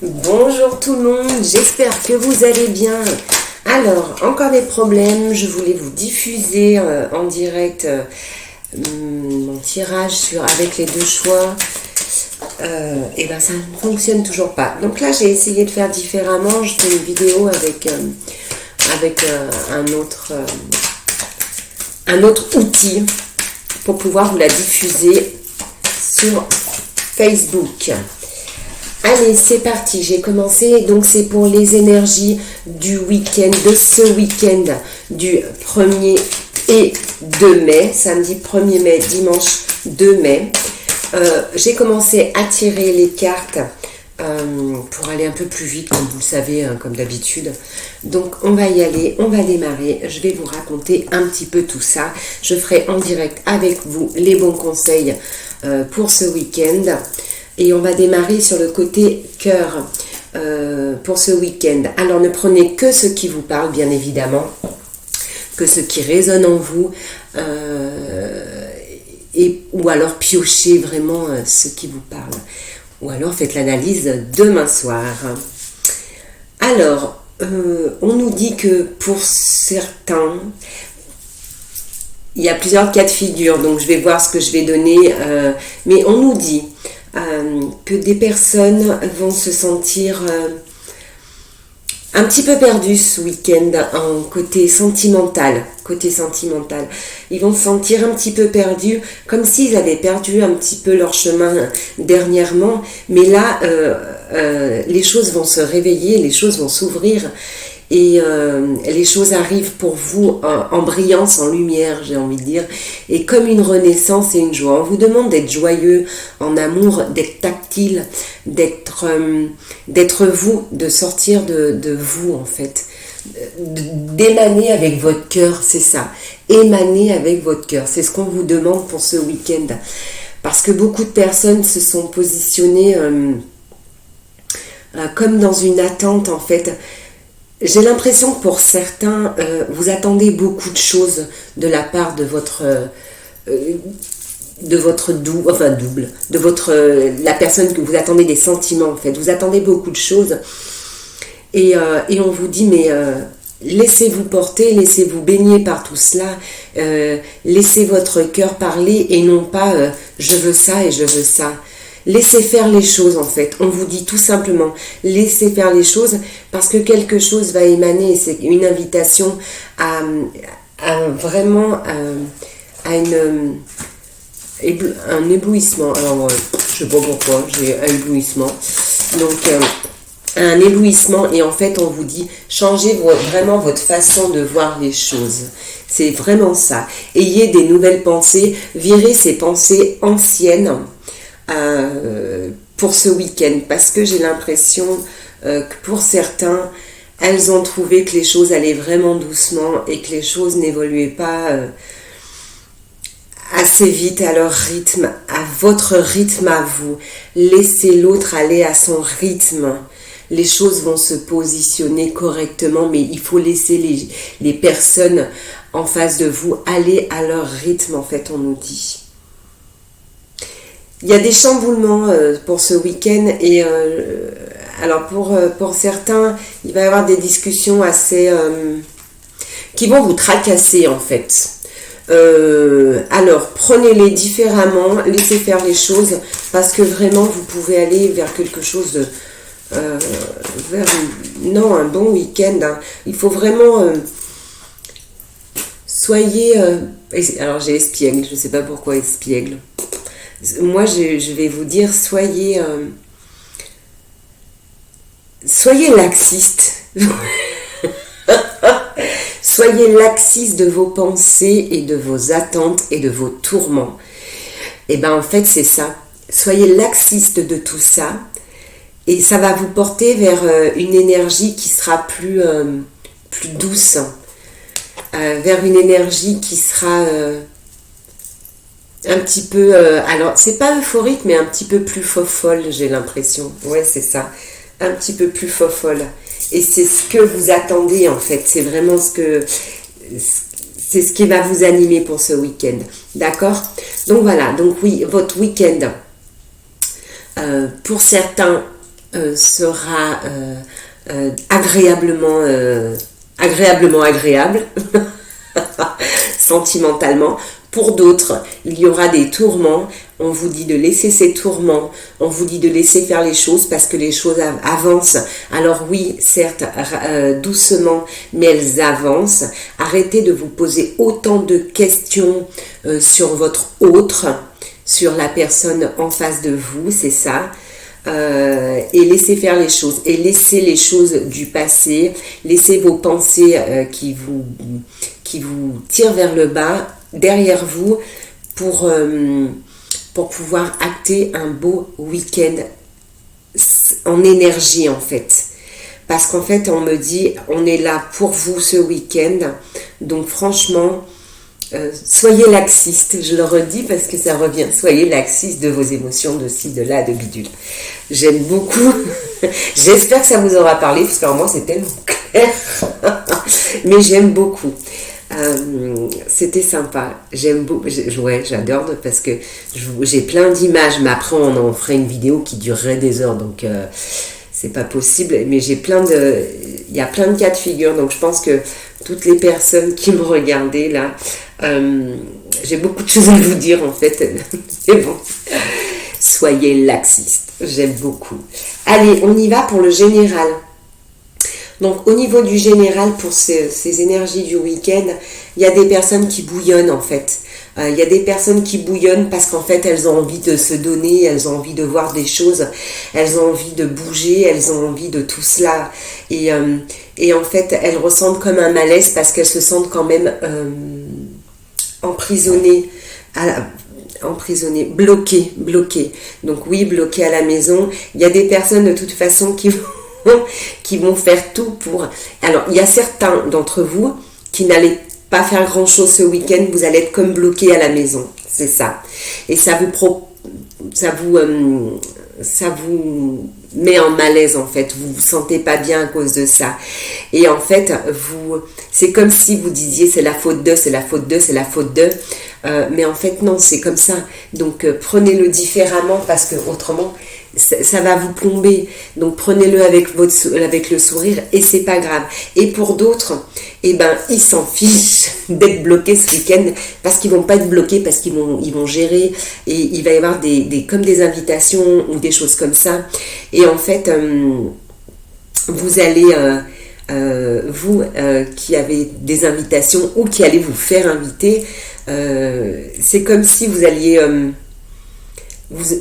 Bonjour tout le monde, j'espère que vous allez bien. Alors, encore des problèmes, je voulais vous diffuser en direct mon tirage avec les deux choix. Et ben ça ne fonctionne toujours pas. Donc là, j'ai essayé de faire différemment. Je fais une vidéo avec un autre outil pour pouvoir vous la diffuser sur Facebook. Allez, c'est parti, j'ai commencé, donc c'est pour les énergies du week-end, de ce week-end du 1er et 2 mai, samedi 1er mai, dimanche 2 mai. J'ai commencé à tirer les cartes pour aller un peu plus vite, comme vous le savez, comme d'habitude. Donc on va y aller, on va démarrer, je vais vous raconter un petit peu tout ça. Je ferai en direct avec vous les bons conseils pour ce week-end. Et on va démarrer sur le côté cœur pour ce week-end. Alors ne prenez que ce qui vous parle, bien évidemment, que ce qui résonne en vous, ou alors piochez vraiment ce qui vous parle. Ou alors faites l'analyse demain soir. Alors, on nous dit que pour certains, il y a plusieurs cas de figure, donc je vais voir ce que je vais donner, mais on nous dit que des personnes vont se sentir un petit peu perdues ce week-end en côté sentimental. Ils vont se sentir un petit peu perdus, comme s'ils avaient perdu un petit peu leur chemin dernièrement, mais là les choses vont se réveiller, les choses vont s'ouvrir. Et les choses arrivent pour vous en brillance, en lumière, j'ai envie de dire, et comme une renaissance et une joie. On vous demande d'être joyeux, en amour, d'être tactile, d'être vous, de sortir de vous en fait, d'émaner avec votre cœur, c'est ça, émaner avec votre cœur, c'est ce qu'on vous demande pour ce week-end. Parce que beaucoup de personnes se sont positionnées comme dans une attente en fait. J'ai l'impression que pour certains, vous attendez beaucoup de choses de la part de votre la personne que vous attendez, des sentiments en fait. Vous attendez beaucoup de choses et on vous dit mais laissez-vous porter, laissez-vous baigner par tout cela, laissez votre cœur parler et non pas je veux ça et je veux ça. Laissez faire les choses en fait, on vous dit tout simplement, laissez faire les choses parce que quelque chose va émaner, c'est une invitation à vraiment un éblouissement. Alors je sais pas pourquoi, j'ai un éblouissement, donc un éblouissement et en fait on vous dit changez vraiment votre façon de voir les choses, c'est vraiment ça, ayez des nouvelles pensées, virez ces pensées anciennes pour ce week-end parce que j'ai l'impression que pour certains elles ont trouvé que les choses allaient vraiment doucement et que les choses n'évoluaient pas assez vite à leur rythme, à votre rythme à vous. Laissez l'autre aller à son rythme, les choses vont se positionner correctement, mais il faut laisser les personnes en face de vous aller à leur rythme en fait, on nous dit. Il y a des chamboulements pour ce week-end et alors pour certains, il va y avoir des discussions assez qui vont vous tracasser en fait. Alors prenez-les différemment, laissez faire les choses parce que vraiment vous pouvez aller vers quelque chose de un bon week-end. Hein. Il faut vraiment soyez. Alors j'ai espiègle, je ne sais pas pourquoi espiègle. Moi, je vais vous dire, soyez laxiste. Soyez laxiste de vos pensées et de vos attentes et de vos tourments. Et bien, en fait, c'est ça. Soyez laxiste de tout ça. Et ça va vous porter vers une énergie qui sera plus douce. Vers une énergie qui sera... un petit peu, alors c'est pas euphorique mais un petit peu plus fofolle, j'ai l'impression, ouais c'est ça, un petit peu plus fofolle, et c'est ce que vous attendez en fait, c'est vraiment c'est ce qui va vous animer pour ce week-end, d'accord? Donc voilà, donc oui, votre week-end, pour certains sera agréablement agréable, sentimentalement. Pour d'autres, il y aura des tourments. On vous dit de laisser ces tourments, on vous dit de laisser faire les choses parce que les choses avancent. Alors oui, certes, doucement, mais elles avancent. Arrêtez de vous poser autant de questions sur votre autre, sur la personne en face de vous, c'est ça. Et laissez faire les choses, et laissez les choses du passé, laissez vos pensées qui vous tirent vers le bas, derrière vous, pour pouvoir acter un beau week-end en énergie en fait. Parce qu'en fait, on me dit, on est là pour vous ce week-end, donc franchement, soyez laxiste, je le redis parce que ça revient, soyez laxiste de vos émotions, de ci, de là, de bidule. J'aime beaucoup, j'espère que ça vous aura parlé, parce que pour moi c'est tellement clair, mais j'aime beaucoup. C'était sympa, j'aime beaucoup, ouais, j'adore parce que j'ai plein d'images, mais après on en ferait une vidéo qui durerait des heures, donc c'est pas possible, mais il y a plein de cas de figure, donc je pense que toutes les personnes qui me regardaient là, j'ai beaucoup de choses à vous dire en fait, c'est bon, soyez laxistes, j'aime beaucoup. Allez, on y va pour le général. Donc au niveau du général, pour ces énergies du week-end, il y a des personnes qui bouillonnent en fait. Il y a des personnes qui bouillonnent parce qu'en fait elles ont envie de se donner, elles ont envie de voir des choses, elles ont envie de bouger, elles ont envie de tout cela. Et en fait elles ressentent comme un malaise parce qu'elles se sentent quand même emprisonnées, bloquées. Donc oui, bloquées à la maison. Il y a des personnes de toute façon qui vont faire tout pour... Alors, il y a certains d'entre vous qui n'allez pas faire grand-chose ce week-end, vous allez être comme bloqués à la maison, c'est ça. Et ça vous met en malaise en fait, vous vous sentez pas bien à cause de ça. Et en fait, c'est comme si vous disiez c'est la faute d'eux, mais en fait non, c'est comme ça. Donc prenez-le différemment parce que autrement ça va vous plomber. Donc prenez-le avec le sourire et c'est pas grave. Et pour d'autres, ils s'en fichent d'être bloqués ce week-end parce qu'ils vont pas être bloqués, parce qu'ils vont gérer, et il va y avoir comme des invitations ou des choses comme ça. Et en fait, vous allez, vous qui avez des invitations ou qui allez vous faire inviter, c'est comme si vous alliez... Vous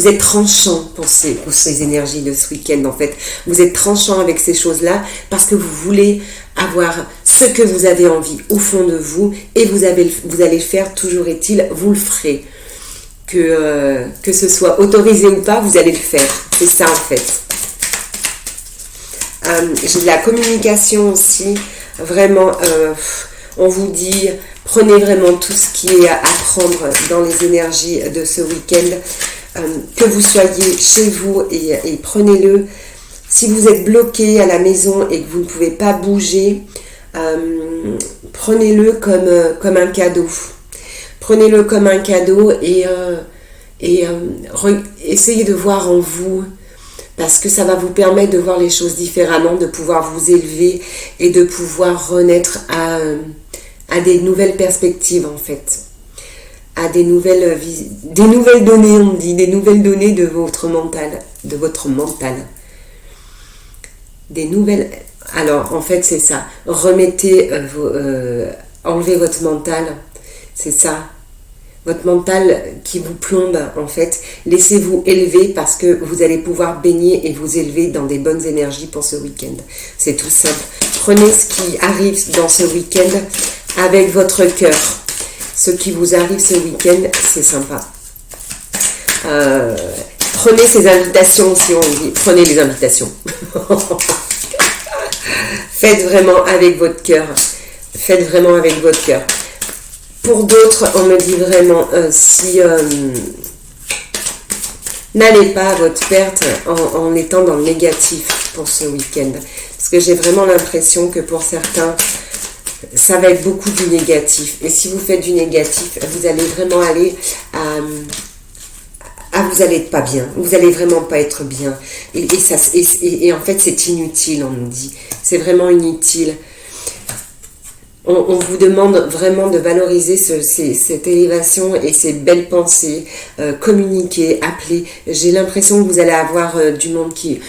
êtes tranchant pour ces énergies de ce week-end en fait. Vous êtes tranchant avec ces choses-là parce que vous voulez avoir ce que vous avez envie au fond de vous et vous allez le faire, toujours est-il, vous le ferez. Que ce soit autorisé ou pas, vous allez le faire. C'est ça en fait. J'ai de la communication aussi. Vraiment, on vous dit... Prenez vraiment tout ce qui est à prendre dans les énergies de ce week-end, que vous soyez chez vous et prenez-le. Si vous êtes bloqué à la maison et que vous ne pouvez pas bouger, prenez-le comme un cadeau. Prenez-le comme un cadeau et essayez de voir en vous, parce que ça va vous permettre de voir les choses différemment, de pouvoir vous élever et de pouvoir renaître à des nouvelles perspectives en fait, à des nouvelles données, on dit, des nouvelles données de votre mental, des nouvelles... Alors en fait c'est ça, remettez, enlevez votre mental, c'est ça, votre mental qui vous plombe en fait, laissez-vous élever parce que vous allez pouvoir baigner et vous élever dans des bonnes énergies pour ce week-end, c'est tout simple. Prenez ce qui arrive dans ce week-end avec votre cœur. Ce qui vous arrive ce week-end, c'est sympa. Prenez ces invitations, si on dit, prenez les invitations. Faites vraiment avec votre cœur. Faites vraiment avec votre cœur. Pour d'autres, on me dit vraiment, n'allez pas à votre perte en étant dans le négatif pour ce week-end. Parce que j'ai vraiment l'impression que pour certains, ça va être beaucoup du négatif. Et si vous faites du négatif, vous allez vraiment aller à ah, vous allez être pas bien, vous allez vraiment pas être bien. Et en fait, c'est inutile, on nous dit. C'est vraiment inutile. On vous demande vraiment de valoriser cette élévation et ces belles pensées, communiquer, appeler. J'ai l'impression que vous allez avoir du monde qui...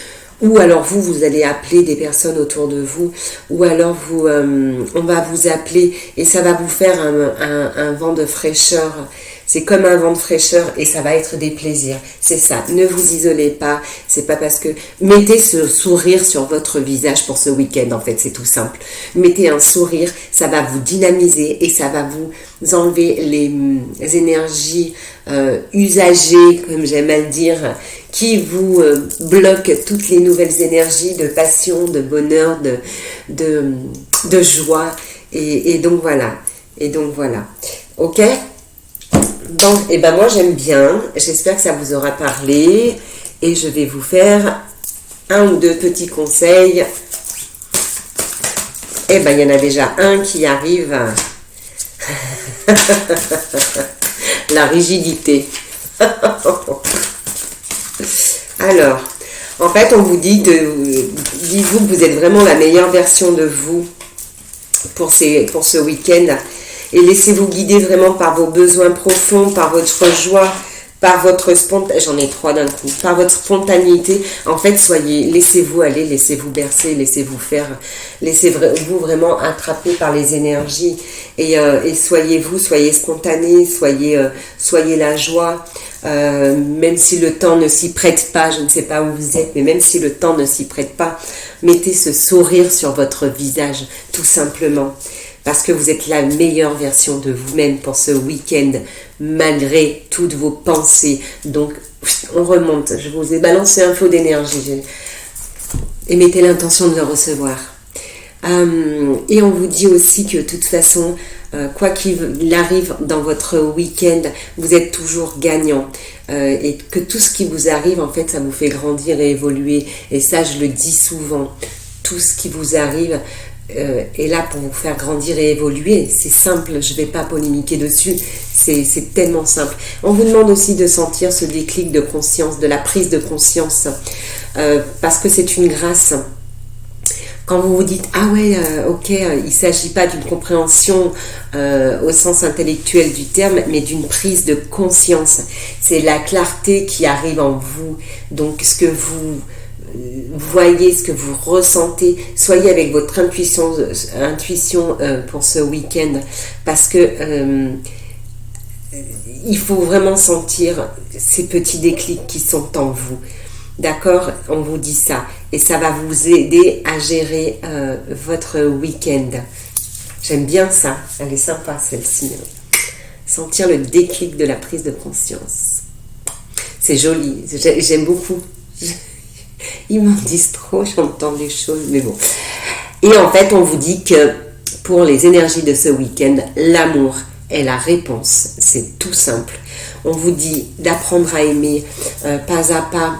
Ou alors vous allez appeler des personnes autour de vous, ou alors on va vous appeler et ça va vous faire un vent de fraîcheur. C'est comme un vent de fraîcheur et ça va être des plaisirs. C'est ça. Ne vous isolez pas. C'est pas parce que... Mettez ce sourire sur votre visage pour ce week-end, en fait. C'est tout simple. Mettez un sourire. Ça va vous dynamiser et ça va vous enlever les énergies usagées, comme j'aime à le dire, qui vous bloquent toutes les nouvelles énergies de passion, de bonheur, de joie. Et donc voilà. Ok ? Bon, et ben moi j'aime bien, j'espère que ça vous aura parlé et je vais vous faire un ou deux petits conseils. Et ben il y en a déjà un qui arrive, la rigidité. Alors, en fait on vous dit, dites-vous que vous êtes vraiment la meilleure version de vous pour ce week-end. Et laissez-vous guider vraiment par vos besoins profonds, par votre joie, par votre spontanéité. J'en ai trois d'un coup. Par votre spontanéité. En fait, laissez-vous aller, laissez-vous bercer, laissez-vous vraiment attraper par les énergies. Et soyez spontané, soyez la joie. Même si le temps ne s'y prête pas, je ne sais pas où vous êtes, mais même si le temps ne s'y prête pas, mettez ce sourire sur votre visage, tout simplement. Parce que vous êtes la meilleure version de vous-même pour ce week-end, malgré toutes vos pensées. Donc, on remonte. Je vous ai balancé un flot d'énergie. Et mettez l'intention de le recevoir. Et on vous dit aussi que de toute façon, quoi qu'il arrive dans votre week-end, vous est toujours gagnant. Et que tout ce qui vous arrive, en fait, ça vous fait grandir et évoluer. Et ça, je le dis souvent. Tout ce qui vous arrive... est là pour vous faire grandir et évoluer. C'est simple, je ne vais pas polémiquer dessus, c'est tellement simple. On vous demande aussi de sentir ce déclic de conscience, de la prise de conscience, parce que c'est une grâce. Quand vous vous dites « Ah ouais, ok, il ne s'agit pas d'une compréhension au sens intellectuel du terme, mais d'une prise de conscience. » C'est la clarté qui arrive en vous. Donc ce que vous voyez, ce que vous ressentez, soyez avec votre intuition pour ce week-end, parce que il faut vraiment sentir ces petits déclics qui sont en vous. D'accord, on vous dit ça et ça va vous aider à gérer votre week-end. J'aime bien ça, elle est sympa celle-ci. Sentir le déclic de la prise de conscience. C'est joli, j'aime beaucoup. Ils m'en disent trop, j'entends des choses, mais bon. Et en fait, on vous dit que pour les énergies de ce week-end, l'amour est la réponse. C'est tout simple. On vous dit d'apprendre à aimer pas à pas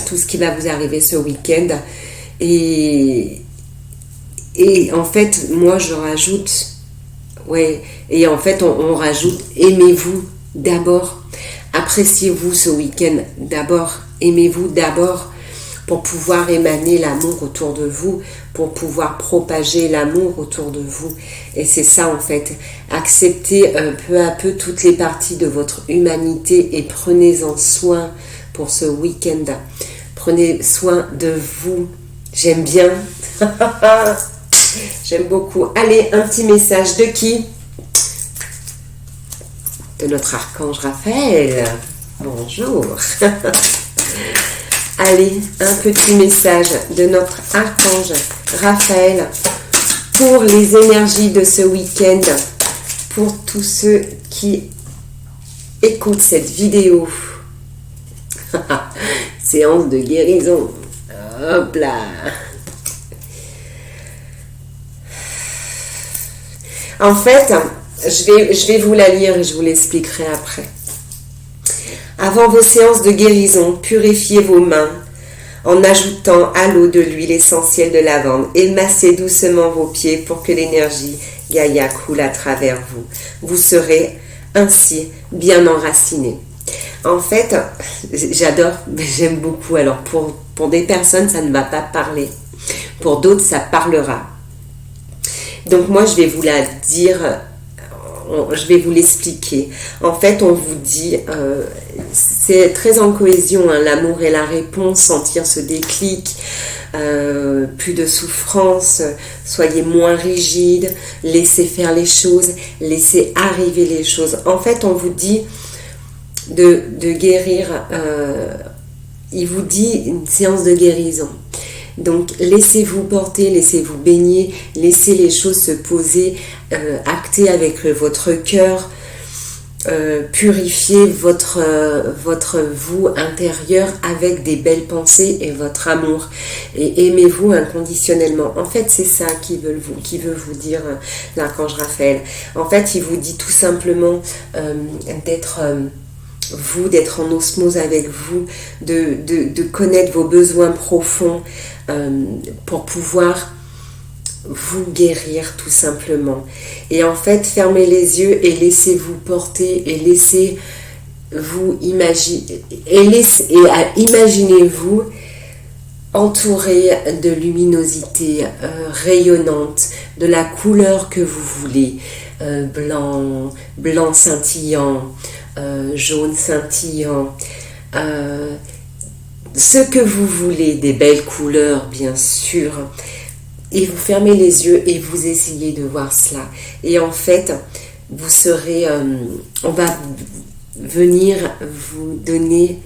tout ce qui va vous arriver ce week-end. Et en fait, moi, je rajoute... Ouais, et en fait, on rajoute aimez-vous d'abord. Appréciez-vous ce week-end d'abord. Aimez-vous d'abord pour pouvoir émaner l'amour autour de vous, pour pouvoir propager l'amour autour de vous. Et c'est ça en fait. Acceptez peu à peu toutes les parties de votre humanité et prenez-en soin pour ce week-end. Prenez soin de vous. J'aime bien. J'aime beaucoup. Allez, un petit message de qui ? De notre archange Raphaël. Bonjour. Allez, un petit message de notre archange Raphaël pour les énergies de ce week-end, pour tous ceux qui écoutent cette vidéo. Séance de guérison. Hop là. En fait, je vais vous la lire et je vous l'expliquerai après. Avant vos séances de guérison, purifiez vos mains en ajoutant à l'eau de l'huile essentielle de lavande et massez doucement vos pieds pour que l'énergie Gaïa coule à travers vous. Vous serez ainsi bien enraciné. En fait, j'adore, j'aime beaucoup. Alors pour des personnes, ça ne va pas parler. Pour d'autres, ça parlera. Donc moi, je vais vous la dire, je vais vous l'expliquer. En fait, on vous dit, c'est très en cohésion, hein, l'amour est la réponse, sentir ce déclic, plus de souffrance, soyez moins rigide, laissez faire les choses, laissez arriver les choses. En fait, on vous dit de guérir, il vous dit une séance de guérison. Donc laissez-vous porter, laissez-vous baigner, laissez les choses se poser, acter avec votre cœur, purifiez votre vous intérieur avec des belles pensées et votre amour, et aimez-vous inconditionnellement. En fait, c'est ça qui veut vous dire l'archange Raphaël. En fait, il vous dit tout simplement d'être en osmose avec vous, de connaître vos besoins profonds pour pouvoir vous guérir tout simplement. Et en fait, fermez les yeux et laissez-vous porter et laissez-vous imaginer imaginez-vous entouré de luminosité rayonnante, de la couleur que vous voulez, blanc scintillant, jaune scintillant, ce que vous voulez, des belles couleurs bien sûr, et vous fermez les yeux et vous essayez de voir cela. Et en fait, vous serez, on va venir vous donner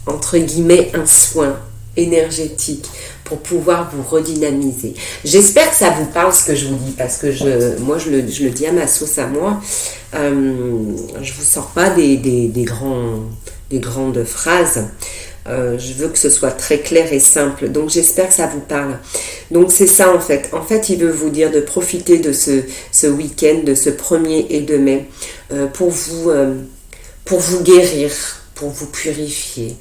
entre guillemets un soin énergétique pour pouvoir vous redynamiser. J'espère que ça vous parle ce que je vous dis, parce que moi je le dis à ma sauce à moi. Je vous sors pas des grandes phrases. Je veux que ce soit très clair et simple. Donc j'espère que ça vous parle. Donc c'est ça en fait. En fait, il veut vous dire de profiter de ce week-end, de ce 1er et 2 mai, pour vous guérir, pour vous purifier,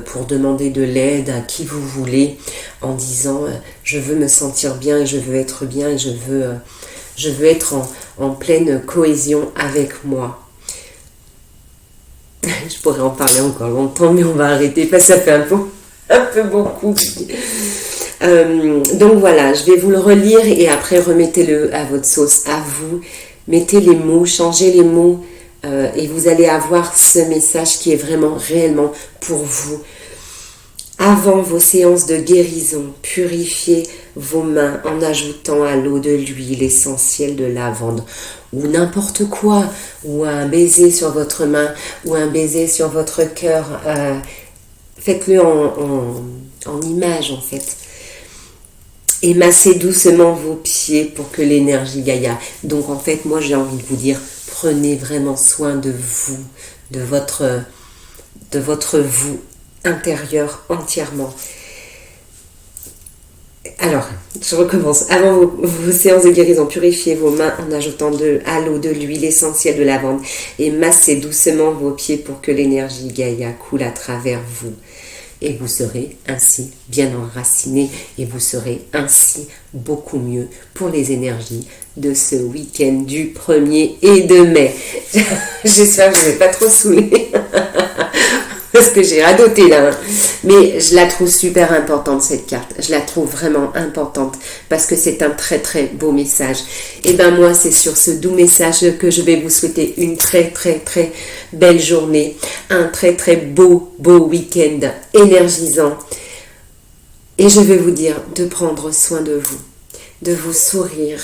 pour demander de l'aide à qui vous voulez, en disant je veux me sentir bien, je veux être bien, et je veux être en pleine cohésion avec moi. Je pourrais en parler encore longtemps, mais on va arrêter parce que ça fait un peu beaucoup. Donc voilà, je vais vous le relire et après remettez-le à votre sauce, à vous. Mettez les mots, changez les mots et vous allez avoir ce message qui est vraiment réellement pour vous. Avant vos séances de guérison, purifiez vos mains en ajoutant à l'eau de l'huile essentielle de lavande ou n'importe quoi, ou un baiser sur votre main ou un baiser sur votre cœur. Faites-le en image en fait. Et massez doucement vos pieds pour que l'énergie Gaïa. Donc en fait, moi j'ai envie de vous dire, prenez vraiment soin de vous, de votre vous intérieur entièrement. Alors, je recommence. Avant vos séances de guérison, purifiez vos mains en ajoutant à l'eau de l'huile essentielle de lavande et massez doucement vos pieds pour que l'énergie Gaïa coule à travers vous. Et vous serez ainsi bien enraciné et vous serez ainsi beaucoup mieux pour les énergies de ce week-end du 1er et 2 mai. J'espère que je ne vais pas trop saouler. Parce que j'ai radoté là. Mais je la trouve super importante cette carte. Je la trouve vraiment importante parce que c'est un très très beau message. Et ben moi c'est sur ce doux message que je vais vous souhaiter une très très très belle journée. Un très très beau week-end énergisant. Et je vais vous dire de prendre soin de vous. De vous sourire.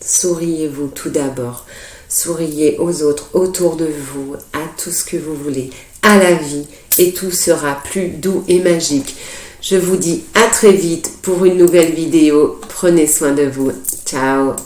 Souriez-vous tout d'abord. Souriez aux autres, autour de vous, à tout ce que vous voulez, à la vie, et tout sera plus doux et magique. Je vous dis à très vite pour une nouvelle vidéo. Prenez soin de vous. Ciao.